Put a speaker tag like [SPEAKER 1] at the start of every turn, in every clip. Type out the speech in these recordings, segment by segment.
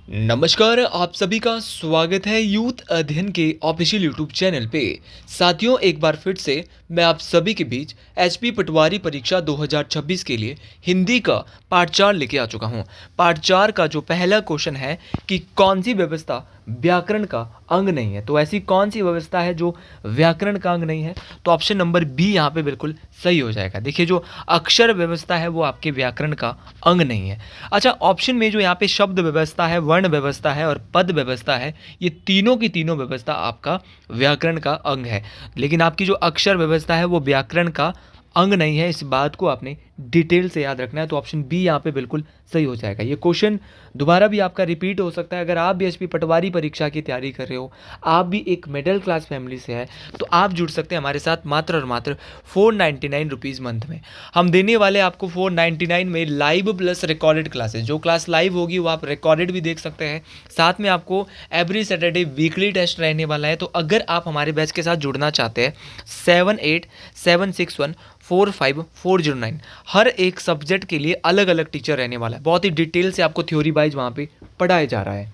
[SPEAKER 1] नमस्कार, आप सभी का स्वागत है यूथ अध्ययन के ऑफिशियल यूट्यूब चैनल पे। साथियों, एक बार फिर से मैं आप सभी के बीच एचपी पटवारी परीक्षा 2026 के लिए हिंदी का पार्ट 4 लेके आ चुका हूँ। पार्ट 4 का जो पहला क्वेश्चन है कि कौन सी व्यवस्था व्याकरण का अंग नहीं है। तो ऐसी कौन सी व्यवस्था है जो व्याकरण का अंग नहीं है? तो ऑप्शन नंबर बी यहाँ पे बिल्कुल सही हो जाएगा। देखिए, जो अक्षर व्यवस्था है वो आपके व्याकरण का अंग नहीं है। अच्छा, ऑप्शन में जो यहाँ पे शब्द व्यवस्था है, वर्ण व्यवस्था है और पद व्यवस्था है, ये तीनों की तीनों व्यवस्था आपका व्याकरण का अंग है। लेकिन आपकी जो अक्षर व्यवस्था है वो व्याकरण का अंग नहीं है। इस बात को आपने डिटेल से याद रखना है। तो ऑप्शन बी यहाँ पे बिल्कुल सही हो जाएगा। ये क्वेश्चन दोबारा भी आपका रिपीट हो सकता है। अगर आप भी एचपी पटवारी परीक्षा की तैयारी कर रहे हो, आप भी एक मिडिल क्लास फैमिली से है, तो आप जुड़ सकते हैं हमारे साथ मात्र और मात्र 499 रुपीज़ मंथ में। हम देने वाले आपको 499 में लाइव प्लस रिकॉर्डेड क्लासेस। जो क्लास लाइव होगी वो आप रिकॉर्डेड भी देख सकते हैं। साथ में आपको एवरी सैटरडे वीकली टेस्ट रहने वाला है। तो अगर आप हमारे बैच के साथ जुड़ना चाहते हैं, 7876145409, हर एक सब्जेक्ट के लिए अलग अलग टीचर रहने वाला है। बहुत ही डिटेल से आपको थ्योरी वाइज वहाँ पे पढ़ाया जा रहा है।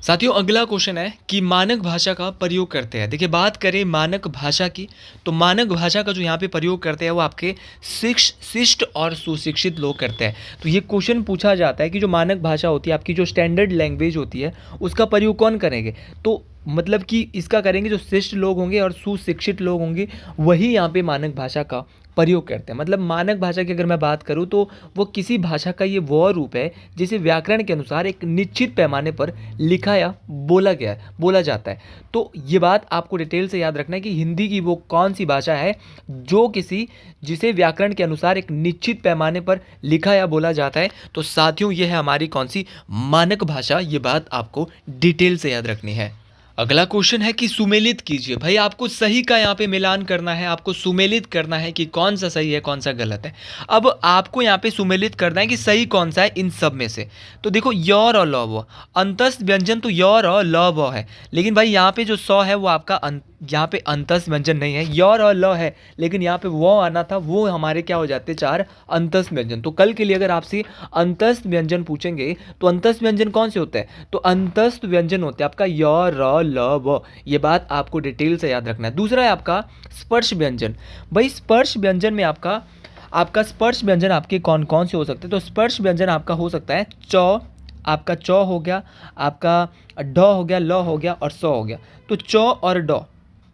[SPEAKER 1] साथियों, अगला क्वेश्चन है कि मानक भाषा का प्रयोग करते हैं। देखिए, बात करें मानक भाषा की, तो मानक भाषा का जो यहाँ पे प्रयोग करते हैं वो आपके शिष्ट और सुशिक्षित लोग करते हैं। तो ये क्वेश्चन पूछा जाता है कि जो मानक भाषा होती है, आपकी जो स्टैंडर्ड लैंग्वेज होती है, उसका प्रयोग कौन करेंगे? तो मतलब कि इसका करेंगे जो शिष्ट लोग होंगे और सुशिक्षित लोग होंगे, वही यहाँ पे मानक भाषा का प्रयोग करते हैं। मतलब मानक भाषा की अगर मैं बात करूँ तो वो किसी भाषा का ये वो रूप है जिसे व्याकरण के अनुसार एक निश्चित पैमाने पर लिखा या बोला जाता है। तो ये बात आपको डिटेल से याद रखना है कि हिंदी की वो कौन सी भाषा है जिसे व्याकरण के अनुसार एक निश्चित पैमाने पर लिखा या बोला जाता है। तो साथियों, ये है हमारी कौन सी मानक भाषा। ये बात आपको डिटेल से याद रखनी है। अगला क्वेश्चन है कि सुमेलित कीजिए। भाई, आपको सही का यहाँ पे मिलान करना है, आपको सुमेलित करना है कि कौन सा सही है कौन सा गलत है। अब आपको यहाँ पे सुमेलित करना है कि सही कौन सा है इन सब में से। तो देखो, योर और ल वो अंतस्थ व्यंजन तो योर और ल वो है, लेकिन भाई यहाँ पे जो सौ है वो आपका यहाँ पे अंतस्थ व्यंजन नहीं है। योर और ल है, लेकिन यहाँ पे वो आना था, वो हमारे क्या हो जाते चार अंतस्थ व्यंजन। तो कल के लिए अगर आपसे अंतस्थ व्यंजन पूछेंगे तो अंतस्थ व्यंजन कौन से होते हैं? तो अंतस्थ व्यंजन होते हैं आपका य र ल व। ये बात आपको डिटेल से याद रखना है। दूसरा है आपका स्पर्श व्यंजन। भाई, स्पर्श व्यंजन में आपका स्पर्श व्यंजन आपके कौन कौन से हो सकते हैं? तो स्पर्श व्यंजन आपका हो सकता है चौ, आपका चौ हो गया, आपका ड हो गया, ल हो गया और स हो गया। तो चौ और ड,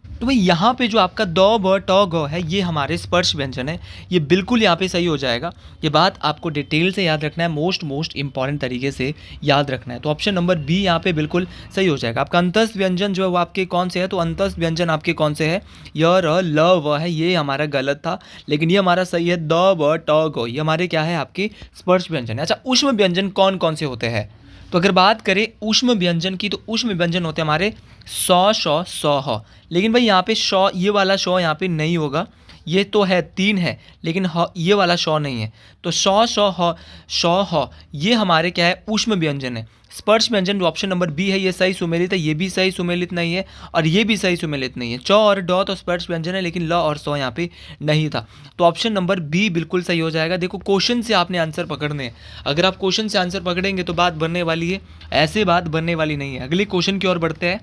[SPEAKER 1] तो भाई यहाँ पे जो आपका द ब ट ग है, ये हमारे स्पर्श व्यंजन है। ये बिल्कुल यहाँ पे सही हो जाएगा। ये बात आपको डिटेल से याद रखना है, मोस्ट इंपॉर्टेंट तरीके से याद रखना है। तो ऑप्शन नंबर बी यहाँ पे बिल्कुल सही हो जाएगा। आपका अंतस्थ व्यंजन जो है वो आपके कौन से है? तो अंतस्थ व्यंजन आपके कौन से है? य र ल व है। ये हमारा गलत था, लेकिन ये हमारा सही है। द ब ट ग, ये हमारे क्या है? आपके स्पर्श व्यंजन है। अच्छा, ऊष्म व्यंजन कौन कौन से होते हैं? तो अगर बात करें ऊष्म व्यंजन की, तो ऊष्म व्यंजन होते हैं हमारे सौ, शौ, सौ, ह। लेकिन भाई यहाँ पे शौ, ये वाला शौ यहाँ पे नहीं होगा। ये तो है, तीन है, लेकिन ये वाला शौ नहीं है। तो शौ, शौ, ह, शौ, ह, ये हमारे क्या है? ऊष्म व्यंजन है। स्पर्श व्यंजन जो ऑप्शन नंबर बी है, ये सही सुमेलित है। ये भी सही सुमेलित नहीं है और ये भी सही सुमेलित नहीं है। चौ और डॉ तो स्पर्श व्यंजन है, लेकिन ल और सौ यहाँ पे नहीं था। तो ऑप्शन नंबर बी बिल्कुल सही हो जाएगा। देखो, क्वेश्चन से आपने आंसर पकड़ने हैं। अगर आप क्वेश्चन से आंसर पकड़ेंगे तो बात बनने वाली है, ऐसे बात बनने वाली नहीं है। अगले क्वेश्चन की ओर बढ़ते हैं।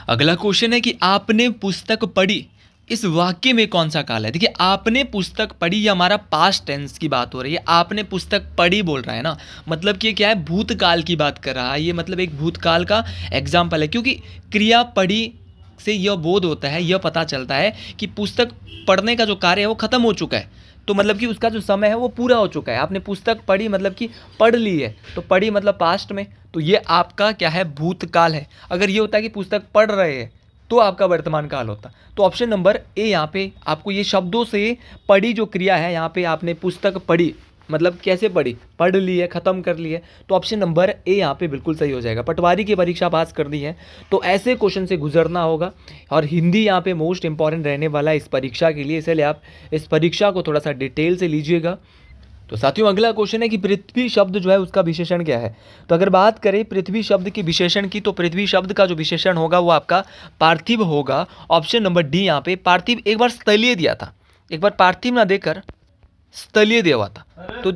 [SPEAKER 1] अगला क्वेश्चन है कि आपने पुस्तक पढ़ी, इस वाक्य में कौन सा काल है? देखिए, आपने पुस्तक पढ़ी, ये हमारा पास्ट टेंस की बात हो रही है। आपने पुस्तक पढ़ी बोल रहा है ना, मतलब कि क्या है? भूतकाल की बात कर रहा है। ये मतलब एक भूतकाल का एग्जाम्पल है, क्योंकि क्रिया पढ़ी से यह बोध होता है, यह पता चलता है कि पुस्तक पढ़ने का जो कार्य है वो खत्म हो चुका है। तो मतलब कि उसका जो समय है वो पूरा हो चुका है। आपने पुस्तक पढ़ी मतलब कि पढ़ ली है, तो पढ़ी मतलब पास्ट में, तो ये आपका क्या है? भूतकाल है। अगर ये होता है कि पुस्तक पढ़ रहे हैं तो आपका वर्तमान काल होता। तो ऑप्शन नंबर ए यहाँ पे आपको ये शब्दों से पढ़ी जो क्रिया है, यहाँ पे आपने पुस्तक पढ़ी मतलब कैसे पढ़ी? पढ़ ली है, ख़त्म कर ली है। तो ऑप्शन नंबर ए यहाँ पे बिल्कुल सही हो जाएगा। पटवारी की परीक्षा पास कर दी है तो ऐसे क्वेश्चन से गुजरना होगा, और हिंदी यहाँ पे मोस्ट इंपॉर्टेंट रहने वाला है इस परीक्षा के लिए, इसलिए आप इस परीक्षा को थोड़ा सा डिटेल से लीजिएगा। तो साथियों, अगला क्वेश्चन है कि पृथ्वी शब्द जो है उसका विशेषण क्या है? तो अगर बात करें पृथ्वी शब्द की विशेषण की, तो पृथ्वी शब्द का जो विशेषण होगा वो आपका पार्थिव होगा। ऑप्शन नंबर डी यहाँ पे पार्थिव। एक बार स्थलीय दिया था, एक बार पार्थिव ना देकर स्थलीय दिया हुआ था। तो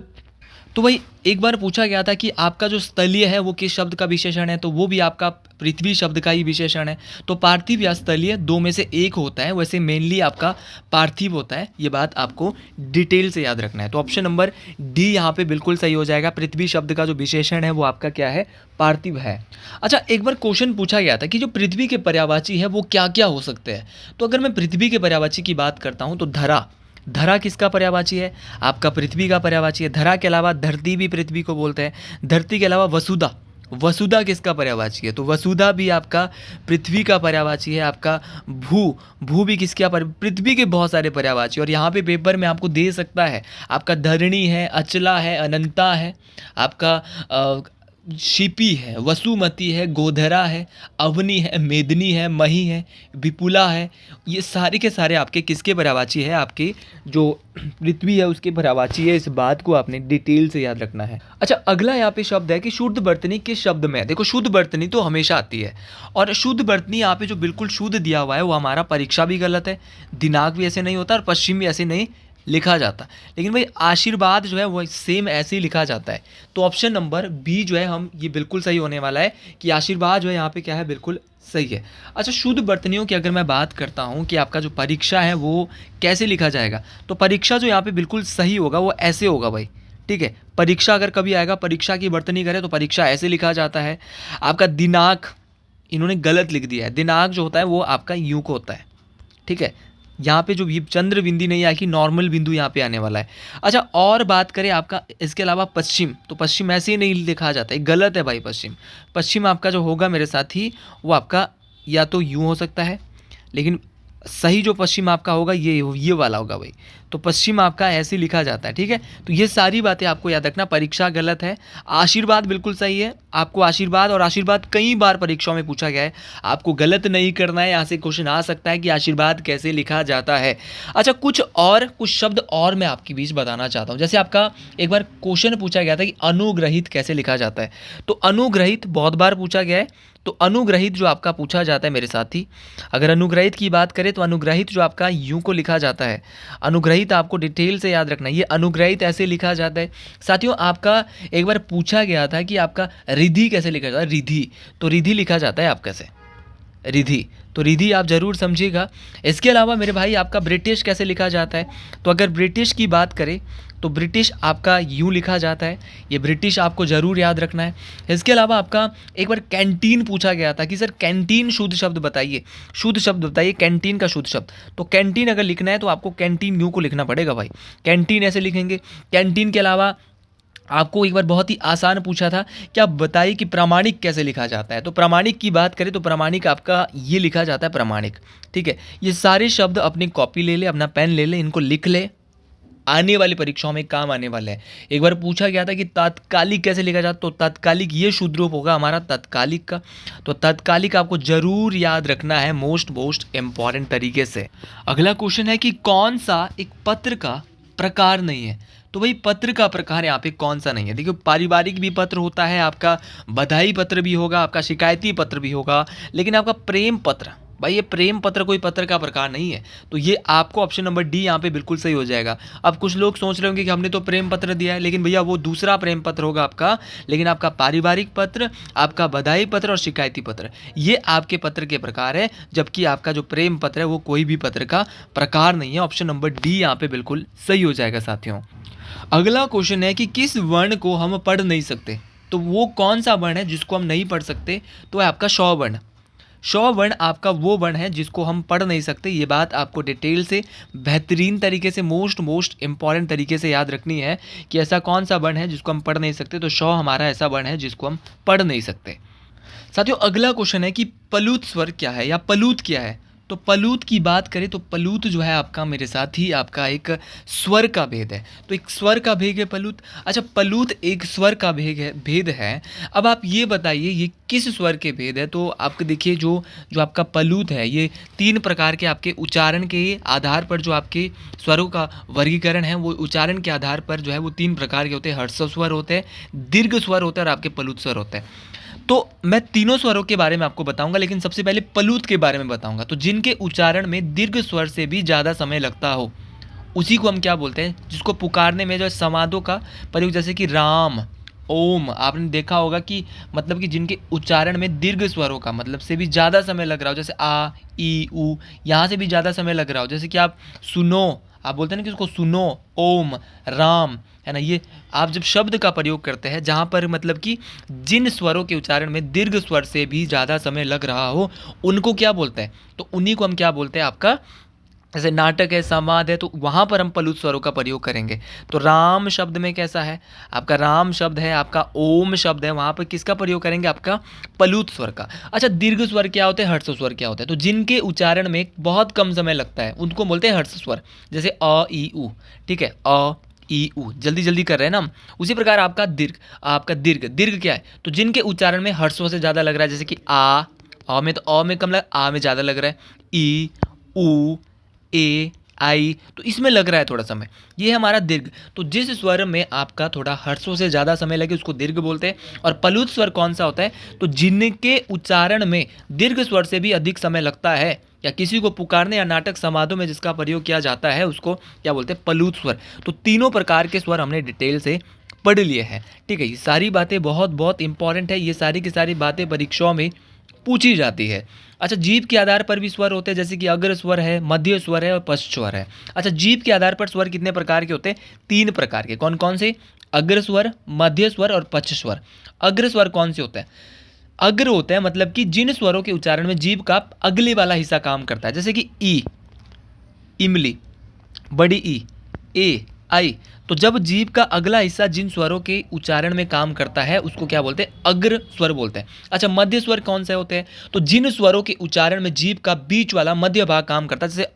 [SPEAKER 1] तो वही एक बार पूछा गया था कि आपका जो स्थलीय है वो किस शब्द का विशेषण है, तो वो भी आपका पृथ्वी शब्द का ही विशेषण है। तो पार्थिव या स्थलीय दो में से एक होता है, वैसे मेनली आपका पार्थिव होता है। ये बात आपको डिटेल से याद रखना है। तो ऑप्शन नंबर डी यहाँ पे बिल्कुल सही हो जाएगा। पृथ्वी शब्द का जो विशेषण है वो आपका क्या है, पार्थिव है। अच्छा, एक बार क्वेश्चन पूछा गया था कि जो पृथ्वी के पर्यायवाची है वो क्या क्या हो सकते हैं। तो अगर मैं पृथ्वी के पर्यायवाची की बात करता हूँ तो धरा, धरा किसका पर्यायवाची है, आपका पृथ्वी का पर्यायवाची है। धरा के अलावा धरती भी पृथ्वी को बोलते हैं। धरती के अलावा वसुधा, वसुधा किसका पर्यायवाची है, तो वसुधा भी आपका पृथ्वी का पर्यायवाची है। आपका भू, भू भी किसका पृथ्वी के बहुत सारे पर्यायवाची। और यहाँ पे पेपर में आपको दे सकता है, आपका धरणी है, अचला है, अनंता है, आपका शिपी है, वसुमती है, गोधरा है, अवनी है, मेदनी है, मही है, विपुला है। ये सारे के सारे आपके किसके पर्यायवाची है, आपके जो पृथ्वी है उसके पर्यायवाची है। इस बात को आपने डिटेल से याद रखना है। अच्छा, अगला यहाँ पे शब्द है कि शुद्ध बर्तनी किस शब्द में है। देखो, शुद्ध बर्तनी तो हमेशा आती है, और शुद्ध बर्तनी यहाँ पे जो बिल्कुल शुद्ध दिया हुआ है वो हमारा परीक्षा भी गलत है, दिनांक भी ऐसे नहीं होता, और पश्चिम भी ऐसे नहीं लिखा जाता। लेकिन भाई आशीर्वाद जो है वो सेम ऐसे ही लिखा जाता है। तो ऑप्शन नंबर बी जो है हम ये बिल्कुल सही होने वाला है कि आशीर्वाद जो है यहाँ पे क्या है, बिल्कुल सही है। अच्छा, शुद्ध बर्तनियों की अगर मैं बात करता हूँ कि आपका जो परीक्षा है वो कैसे लिखा जाएगा, तो परीक्षा जो यहाँ पे बिल्कुल सही होगा वो ऐसे होगा भाई, ठीक है। परीक्षा अगर कभी आएगा, परीक्षा की बर्तनी करे तो परीक्षा ऐसे लिखा जाता है। आपका दिनांक इन्होंने गलत लिख दिया है, दिनांक जो होता है वो आपका यूं को होता है, ठीक है। यहाँ पे जो चंद्र बिंदी नहीं आएगी, नॉर्मल बिंदु यहाँ पे आने वाला है। अच्छा, और बात करें आपका इसके अलावा पश्चिम, तो पश्चिम ऐसे ही नहीं लिखा जाता है, गलत है भाई। पश्चिम, पश्चिम आपका जो होगा मेरे साथी वो आपका या तो यूँ हो सकता है, लेकिन सही जो पश्चिम आपका होगा ये वाला होगा भाई। तो पश्चिम आपका ऐसे लिखा जाता है, ठीक है। तो ये सारी बातें आपको याद रखना। परीक्षा गलत है, आशीर्वाद बिल्कुल सही है। आपको आशीर्वाद, और आशीर्वाद कई बार परीक्षाओं में पूछा गया है, आपको गलत नहीं करना है। यहाँ से क्वेश्चन आ सकता है कि आशीर्वाद कैसे लिखा जाता है। अच्छा, कुछ शब्द और मैं आपके बीच बताना चाहता हूँ। जैसे आपका एक बार क्वेश्चन पूछा गया था कि अनुग्रहित कैसे लिखा जाता है। तो अनुग्रहित बहुत बार पूछा गया है। तो अनुग्रहित जो आपका पूछा जाता है मेरे साथी, अगर अनुग्रहित की बात करें तो अनुग्रहित जो आपका यूं को लिखा जाता है। अनुग्रहित आपको डिटेल से याद रखना है, ये अनुग्रहित ऐसे लिखा जाता है। साथियों, आपका एक बार पूछा गया था कि आपका रिधि कैसे लिखा जाता है, रिधि, तो रिधि लिखा जाता है आप कैसे, रिधि, तो रिधि आप जरूर समझिएगा। इसके अलावा मेरे भाई आपका ब्रिटिश कैसे लिखा जाता है, तो अगर ब्रिटिश की बात करें तो ब्रिटिश आपका यूं लिखा जाता है। ये ब्रिटिश आपको ज़रूर याद रखना है। इसके अलावा आपका एक बार कैंटीन पूछा गया था कि सर कैंटीन शुद्ध शब्द बताइए, शुद्ध शब्द बताइए कैंटीन का शुद्ध शब्द। तो कैंटीन अगर लिखना है तो आपको कैंटीन यूं को लिखना पड़ेगा भाई, कैंटीन ऐसे लिखेंगे। कैंटीन के अलावा आपको एक बार बहुत ही आसान पूछा था कि आप बताइए कि प्रामाणिक कैसे लिखा जाता है। तो प्रामाणिक की बात करें तो प्रामाणिक आपका ये लिखा जाता है, प्रामाणिक, ठीक है। ये सारे शब्द अपनी कॉपी ले ले, अपना पेन ले ले, इनको लिख ले, आने वाली परीक्षाओं में काम आने वाले हैं। एक बार पूछा गया था कि तात्कालिक कैसे लिखा जाता, तो तात्कालिक ये शुद्ध रूप होगा हमारा तात्कालिक का। तो तात्कालिक आपको जरूर याद रखना है मोस्ट इंपॉर्टेंट तरीके से। अगला क्वेश्चन है कि कौन सा एक पत्र का प्रकार नहीं है। तो भाई पत्र का प्रकार यहाँ पे कौन सा नहीं है। देखिए, पारिवारिक भी पत्र होता है, आपका बधाई पत्र भी होगा, आपका शिकायती पत्र भी होगा, लेकिन आपका प्रेम पत्र, भाई ये प्रेम पत्र कोई पत्र का प्रकार नहीं है। तो ये आपको ऑप्शन नंबर डी यहाँ पे बिल्कुल सही हो जाएगा। अब कुछ लोग सोच रहे होंगे कि हमने तो प्रेम पत्र दिया है, लेकिन भैया वो दूसरा प्रेम पत्र होगा आपका। लेकिन आपका पारिवारिक पत्र, आपका बधाई पत्र और शिकायती पत्र, ये आपके पत्र के प्रकार है, जबकि आपका जो प्रेम पत्र है वो कोई भी पत्र का प्रकार नहीं है। ऑप्शन नंबर डी यहाँ पे बिल्कुल सही हो जाएगा साथियों। अगला क्वेश्चन है कि किस वर्ण को हम पढ़ नहीं सकते। तो वो कौन सा वर्ण है जिसको हम नहीं पढ़ सकते, तो है आपका श वर्ण। श वर्ण आपका वो वर्ण है जिसको हम पढ़ नहीं सकते। ये बात आपको डिटेल से, बेहतरीन तरीके से, मोस्ट इंपॉर्टेंट तरीके से याद रखनी है कि ऐसा कौन सा वर्ण है जिसको हम पढ़ नहीं सकते। तो श हमारा ऐसा वर्ण है जिसको हम पढ़ नहीं सकते। साथियों, अगला क्वेश्चन है कि पलूत स्वर क्या है या पलूत क्या है। तो पलूत की बात करें तो पलूत जो है आपका मेरे साथ ही आपका एक स्वर का भेद है। तो एक स्वर का भेद है पलूत। अच्छा, पलूत एक स्वर का भेद है। अब आप ये बताइए ये किस स्वर के भेद है। तो आपको देखिए जो आपका पलूत है ये 3 प्रकार के आपके उच्चारण के आधार पर जो आपके स्वरों का वर्गीकरण है वो उच्चारण के आधार पर जो है वो 3 प्रकार के होते हैं। हर्षव स्वर होते हैं, दीर्घ स्वर होते हैं और आपके पलूत स्वर होते हैं। तो मैं तीनों स्वरों के बारे में आपको बताऊंगा, लेकिन सबसे पहले पलूत के बारे में बताऊंगा। तो जिनके उच्चारण में दीर्घ स्वर से भी ज़्यादा समय लगता हो उसी को हम क्या बोलते हैं, जिसको पुकारने में जो समादों का प्रयोग, जैसे कि राम, ओम, आपने देखा होगा कि मतलब कि जिनके उच्चारण में दीर्घ स्वरों का मतलब से भी ज़्यादा समय लग रहा हो, जैसे आ, ई, उ, यहाँ से भी ज़्यादा समय लग रहा हो, जैसे कि आप सुनो, आप बोलते हैं ना कि उसको सुनो, ओम, राम, है ना। ये आप जब शब्द का प्रयोग करते हैं जहाँ पर मतलब कि जिन स्वरों के उच्चारण में दीर्घ स्वर से भी ज़्यादा समय लग रहा हो, उनको क्या बोलते हैं, तो उन्हीं को हम क्या बोलते हैं, आपका जैसे नाटक है, संवाद है, तो वहाँ पर हम प्लुत स्वरों का प्रयोग करेंगे। तो राम शब्द में कैसा है, आपका राम शब्द है, आपका ओम शब्द है, वहाँ पर किसका प्रयोग करेंगे, आपका प्लुत स्वर का। अच्छा, दीर्घ स्वर क्या होते हैं, हर्ष स्वर क्या होते हैं, तो जिनके उच्चारण में बहुत कम समय लगता है उनको बोलते हैं हर्ष स्वर, जैसे अ, ई, उ, ठीक है, अ, ई, उ, जल्दी जल्दी कर रहे हैं ना हम। उसी प्रकार आपका दीर्घ, दीर्घ क्या है, तो जिनके उच्चारण में हर्षों से ज़्यादा लग रहा है, जैसे कि आ में तो अ में कम लग, आ में ज़्यादा लग रहा है, ई, उ, ए, आई, तो इसमें लग रहा है थोड़ा समय, ये है हमारा दीर्घ। तो जिस स्वर में आपका थोड़ा हर्षों से ज़्यादा समय लगे उसको दीर्घ बोलते हैं। और प्लुत स्वर कौन सा होता है, तो जिनके उच्चारण में दीर्घ स्वर से भी अधिक समय लगता है, या किसी को पुकारने या नाटक समादों में जिसका प्रयोग किया जाता है उसको क्या बोलते हैं, प्लुत स्वर। तो तीनों प्रकार के स्वर हमने डिटेल से पढ़ लिए हैं, ठीक है। ये सारी बातें बहुत बहुत इंपॉर्टेंट है, ये सारी की सारी बातें परीक्षाओं में पूछी जाती है। अच्छा, जीभ के आधार पर भी स्वर होते हैं, जैसे कि अग्र स्वर है, मध्य स्वर है और पश्च स्वर है। अच्छा, जीभ के आधार पर स्वर कितने प्रकार के होते हैं, 3 प्रकार के। कौन कौन से, अग्र स्वर, मध्य स्वर और पश्च स्वर। अग्र स्वर कौन से होते हैं, अग्र होता है मतलब कि जिन स्वरों के उच्चारण में जीभ का अगले वाला हिस्सा काम करता है, जैसे कि ई, इमली, बड़ी ई, ए, आई, तो जब जीभ का अगला हिस्सा जिन स्वरों के उच्चारण में काम करता है उसको क्या बोलते हैं, अग्र स्वर बोलते हैं। अच्छा, मध्य स्वर कौन से होते हैं, तो जिन स्वरों के उच्चारण में जीभ का बीच वाला मध्य भाग काम करता है, जैसे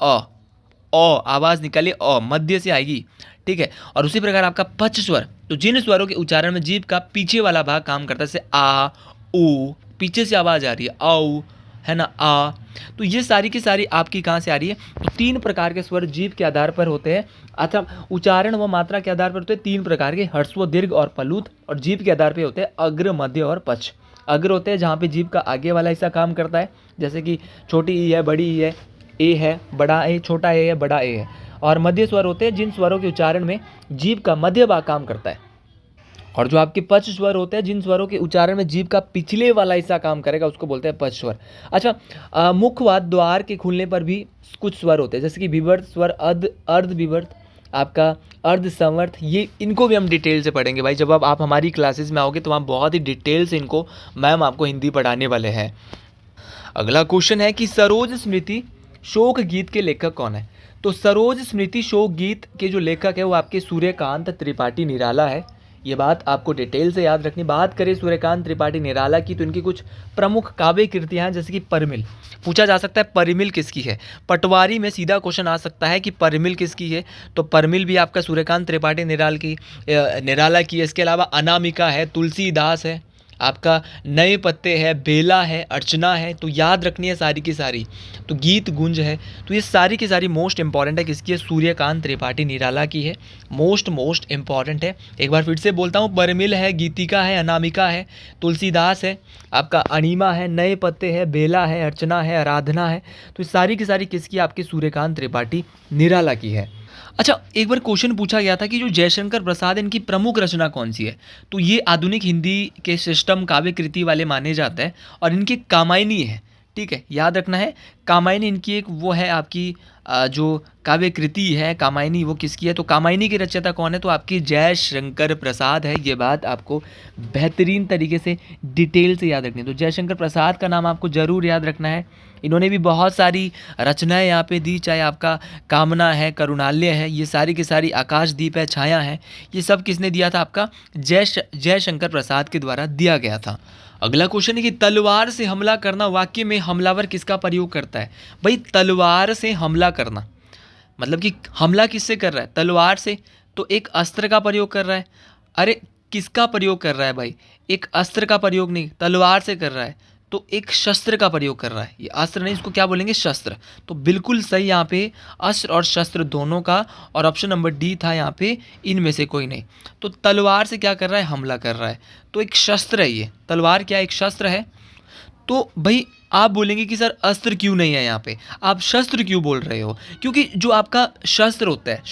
[SPEAKER 1] आवाज निकालिए, मध्य से आएगी, ठीक है। और उसी प्रकार आपका पश्च स्वर, तो जिन स्वरों के उच्चारण में जीभ का पीछे वाला भाग काम करता है, जैसे आ, उ, पीछे से आवाज आ रही है, औ, है ना, आ, तो ये सारी की सारी आपकी कहाँ से आ रही है, तो 3 प्रकार के स्वर जीभ के आधार पर होते हैं। अच्छा, उच्चारण व मात्रा के आधार पर होते हैं 3 प्रकार के, ह्रस्व, दीर्घ और प्लुत। और जीभ के आधार पर होते हैं अग्र, मध्य और पश्च। अग्र होते हैं जहाँ पे जीभ का आगे वाला हिस्सा काम करता है, जैसे कि छोटी ई है, बड़ी ई है, ए है, बड़ा ए, छोटा ए है, बड़ा ए है। और मध्य स्वर होते हैं जिन स्वरों के उच्चारण में जीभ का मध्य भाग काम करता है। और जो आपके पश्च स्वर होते हैं जिन स्वरों के उच्चारण में जीभ का पिछले वाला हिस्सा काम करेगा उसको बोलते हैं पश्च स्वर। अच्छा, मुखवात द्वार के खुलने पर भी कुछ स्वर होते हैं, जैसे कि विवर्त स्वर, अर्ध विवर्त, आपका अर्ध संवर्त, ये इनको भी हम डिटेल से पढ़ेंगे भाई। जब आप हमारी क्लासेस में आओगे तो वहाँ बहुत ही डिटेल से इनको मैम आपको हिंदी पढ़ाने वाले हैं। अगला क्वेश्चन है कि सरोज स्मृति शोक गीत के लेखक कौन है, तो सरोज स्मृति शोक गीत के जो लेखक है वो आपके सूर्यकांत त्रिपाठी निराला है। ये बात आपको डिटेल से याद रखनी। बात करें सूर्यकांत त्रिपाठी निराला की तो इनकी कुछ प्रमुख काव्य कृतियाँ हैं, जैसे कि परिमिल, पूछा जा सकता है परिमिल किसकी है, पटवारी में सीधा क्वेश्चन आ सकता है कि परिमिल किसकी है, तो परिमिल भी आपका सूर्यकांत त्रिपाठी निराला की है। इसके अलावा अनामिका है, तुलसीदास है, आपका नए पत्ते है, बेला है, अर्चना है, तो याद रखनी है सारी की सारी। तो गीत गुंज है, तो ये सारी की सारी मोस्ट इंपॉर्टेंट है, किसकी है, सूर्यकांत त्रिपाठी निराला की है, मोस्ट इंपॉर्टेंट है। एक बार फिर से बोलता हूँ, परिमिल है, गीतिका है, अनामिका है, तुलसीदास है, आपका अणिमा है, नए पत्ते है, बेला है, अर्चना है, आराधना है, तो सारी की सारी किसकी, आपकी सूर्यकांत त्रिपाठी निराला की है। अच्छा, एक बार क्वेश्चन पूछा गया था कि जो जयशंकर प्रसाद इनकी प्रमुख रचना कौन सी है, तो ये आधुनिक हिंदी के सिस्टम काव्य कृति वाले माने जाते हैं और इनकी कामायनी है, ठीक है, याद रखना है। कामायनी इनकी एक वो है आपकी जो काव्य कृति है कामायनी, वो किसकी है, तो कामायनी के रचयिता कौन है, तो आपकी जयशंकर प्रसाद है। ये बात आपको बेहतरीन तरीके से डिटेल से याद रखनी है। तो जयशंकर प्रसाद का नाम आपको ज़रूर याद रखना है। इन्होंने भी बहुत सारी रचनाएं यहाँ पे दी, चाहे आपका कामना है, करुणालय है, ये सारी की सारी, आकाशदीप है, छाया है, ये सब किसने दिया था, आपका जयशंकर प्रसाद के द्वारा दिया गया था। अगला क्वेश्चन है कि तलवार से हमला करना वाक्य में हमलावर किसका प्रयोग करता है। भाई, तलवार से हमला करना मतलब कि हमला किससे कर रहा है, तलवार से, तो एक अस्त्र का प्रयोग कर रहा है। अरे किसका प्रयोग कर रहा है भाई, एक अस्त्र का प्रयोग नहीं, तलवार से कर रहा है, तो एक शस्त्र का प्रयोग कर रहा है। ये अस्त्र नहीं, इसको क्या बोलेंगे, शस्त्र। तो बिल्कुल सही यहाँ पे अस्त्र और शस्त्र दोनों का, और ऑप्शन नंबर डी था यहाँ पे इनमें से कोई नहीं। तो तलवार से क्या कर रहा है, हमला कर रहा है, तो एक शस्त्र है ये, तलवार क्या एक शस्त्र है। तो भाई आप बोलेंगे कि सर अस्त्र क्यों नहीं है यहाँ पे, आप शस्त्र क्यों बोल रहे हो? क्योंकि जो आपका शस्त्र होते हैं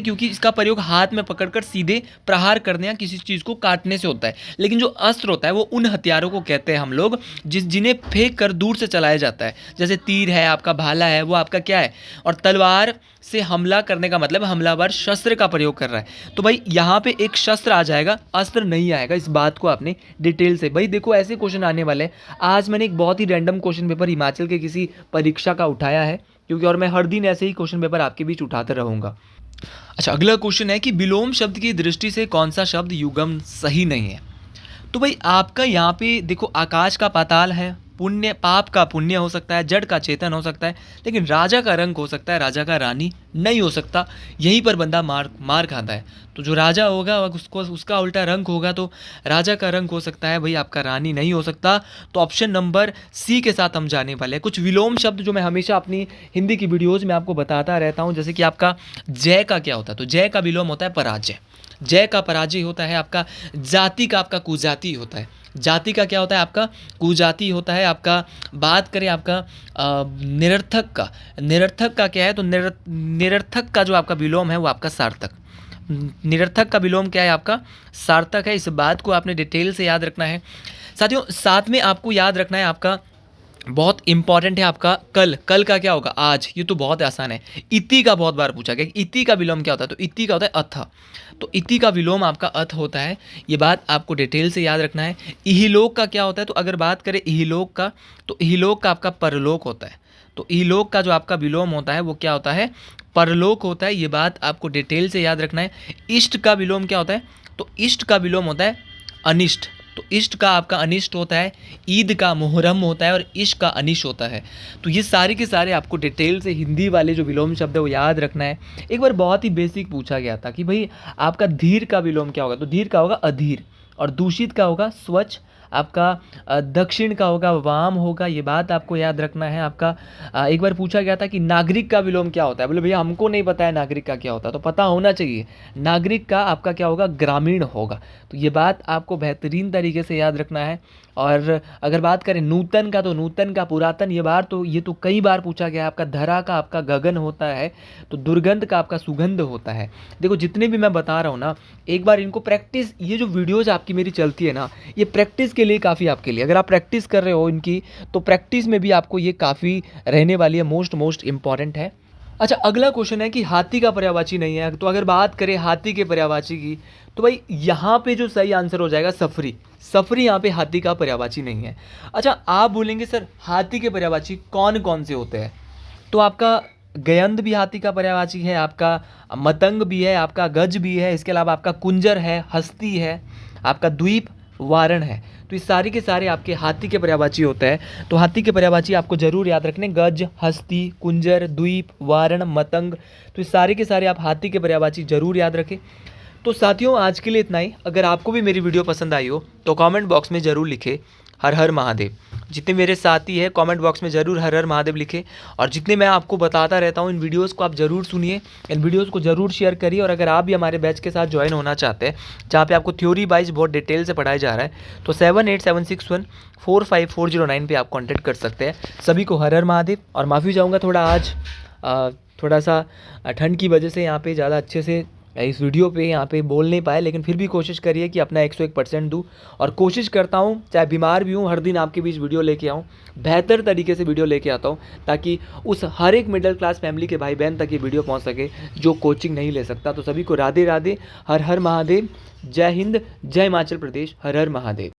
[SPEAKER 1] क्योंकि इसका प्रयोग हाथ में पकड़कर सीधे प्रहार करने या किसी चीज़ को काटने से होता है। लेकिन जो अस्त्र होता है वो उन हथियारों को कहते हैं हम लोग जिन्हें फेंक कर दूर से चलाया जाता है। जैसे तीर है, आपका भाला है, वो आपका क्या है? और तलवार से हमला करने का मतलब हमलावर शस्त्र का प्रयोग कर रहा है। तो भाई यहाँ पे एक शस्त्र आ जाएगा, अस्त्र नहीं आएगा। इस बात को आपने डिटेल से, भाई देखो ऐसे क्वेश्चन आने वाले हैं। आज मैंने एक बहुत ही रैंडम क्वेश्चन पेपर हिमाचल के किसी परीक्षा का उठाया है, क्योंकि और मैं हर दिन ऐसे ही क्वेश्चन पेपर आपके बीच उठाते रहूँगा। अच्छा, अगला क्वेश्चन है कि विलोम शब्द की दृष्टि से कौन सा शब्द युगम सही नहीं है? तो भाई आपका यहाँ पे देखो, आकाश का पाताल है, पुण्य पाप का पुण्य हो सकता है, जड़ का चेतन हो सकता है, लेकिन राजा का रंग हो सकता है, राजा का रानी नहीं हो सकता। यहीं पर बंदा मार खाता है। तो जो राजा होगा उसको उसका उल्टा रंग होगा, तो राजा का रंग हो सकता है, भाई आपका रानी नहीं हो सकता। तो ऑप्शन नंबर सी के साथ हम जाने वाले हैं। कुछ विलोम शब्द जो मैं हमेशा अपनी हिंदी की वीडियोज़ में आपको बताता रहता हूँ, जैसे कि आपका जय का क्या होता है? तो जय का विलोम होता है पराजय। जय का पराजय होता है आपका। जाति का आपका कुजाति होता है। जाति का क्या होता है? आपका कुजाति होता है। आपका बात करें आपका निरर्थक का क्या है? तो निरर्थक का जो आपका विलोम है वो आपका सार्थक। निरर्थक का विलोम क्या है? आपका सार्थक है। इस बात को आपने डिटेल से याद रखना है। साथियों, साथ में आपको याद रखना है, आपका बहुत इंपॉर्टेंट है आपका कल का क्या होगा? आज। ये तो बहुत आसान है। इति का बहुत बार पूछा गया। इति का विलोम क्या होता है? तो इति का होता है अथ। तो इति का विलोम आपका अथ होता है। ये बात आपको डिटेल से याद रखना है। इहलोक का क्या होता है? तो अगर बात करें इहलोक का, तो इहलोक का आपका परलोक होता है। तो इहलोक का जो आपका विलोम होता है वो क्या होता है? परलोक होता है। ये बात आपको डिटेल से याद रखना है। इष्ट का विलोम क्या होता है? तो इष्ट का विलोम होता है अनिष्ट। तो इष्ट का आपका अनिष्ट होता है। ईद का मुहर्रम होता है और इश्क का अनिश होता है। तो ये सारे के सारे आपको डिटेल से हिंदी वाले जो विलोम शब्द है वो याद रखना है। एक बार बहुत ही बेसिक पूछा गया था कि भाई आपका धीर का विलोम क्या होगा? तो धीर का होगा अधीर, और दूषित का होगा स्वच्छ, आपका दक्षिण का होगा वाम होगा। ये बात आपको याद रखना है। आपका एक बार पूछा गया था कि नागरिक का विलोम क्या होता है? बोले भैया हमको नहीं पता है नागरिक का क्या होता है। तो पता होना चाहिए। नागरिक का आपका क्या होगा? ग्रामीण होगा। तो ये बात आपको बेहतरीन तरीके से याद रखना है। और अगर बात करें नूतन का, तो नूतन का पुरातन, ये तो कई बार पूछा गया। आपका धरा का आपका गगन होता है। तो दुर्गंध का आपका सुगंध होता है। देखो जितने भी मैं बता रहा हूँ ना, एक बार इनको प्रैक्टिस, ये जो वीडियोज़ आपकी मेरी चलती है ना, ये प्रैक्टिस के लिए काफ़ी आपके लिए, अगर आप प्रैक्टिस कर रहे हो इनकी, तो प्रैक्टिस में भी आपको ये काफ़ी रहने वाली है। मोस्ट इंपॉर्टेंट है। अच्छा, अगला क्वेश्चन है कि हाथी का पर्यायवाची नहीं है। तो अगर बात करें हाथी के पर्यायवाची की, तो भाई यहाँ पे जो सही आंसर हो जाएगा सफरी। सफरी यहाँ पे हाथी का पर्यायवाची नहीं है। अच्छा, आप बोलेंगे सर हाथी के पर्यायवाची कौन कौन से होते हैं? तो आपका गयंद भी हाथी का पर्यायवाची है, आपका मतंग भी है, आपका गज भी है, इसके अलावा आपका कुंजर है, हस्ती है, आपका द्वीप, वारण है। तो ये सारे के सारे आपके हाथी के पर्यायवाची होते हैं। तो हाथी के पर्यायवाची आपको जरूर याद रखने, गज, हस्ती, कुंजर, द्वीप, वारण, मतंग। तो ये सारे के सारे आप हाथी के पर्यायवाची जरूर याद रखें। तो साथियों, आज के लिए इतना ही। अगर आपको भी मेरी वीडियो पसंद आई हो तो कमेंट बॉक्स में ज़रूर लिखें हर हर महादेव। जितने मेरे साथी हैं कमेंट बॉक्स में ज़रूर हर हर महादेव लिखें। और जितने मैं आपको बताता रहता हूँ इन वीडियोस को आप ज़रूर सुनिए, इन वीडियोस को ज़रूर शेयर करिए। और अगर आप भी हमारे बैच के साथ ज्वाइन होना चाहते हैं, जहाँ पे आपको थ्योरी वाइज बहुत डिटेल से पढ़ाया जा रहा है, तो 7876145409 पे आप कॉन्टैक्ट कर सकते हैं। सभी को हर हर महादेव। और माफ़ी चाहूँगा थोड़ा आज थोड़ा सा ठंड की वजह से यहाँ पे ज़्यादा अच्छे से इस वीडियो पे यहाँ पे बोल नहीं पाए, लेकिन फिर भी कोशिश करिए कि अपना 101% दूँ। और कोशिश करता हूँ चाहे बीमार भी हूँ, हर दिन आपके बीच वीडियो लेके आऊँ, बेहतर तरीके से वीडियो लेके आता हूँ, ताकि उस हर एक मिडिल क्लास फैमिली के भाई बहन तक ये वीडियो पहुँच सके जो कोचिंग नहीं ले सकता। तो सभी को राधे राधे, हर हर महादेव, जय हिंद, जय हिमाचल प्रदेश, हर हर महादेव।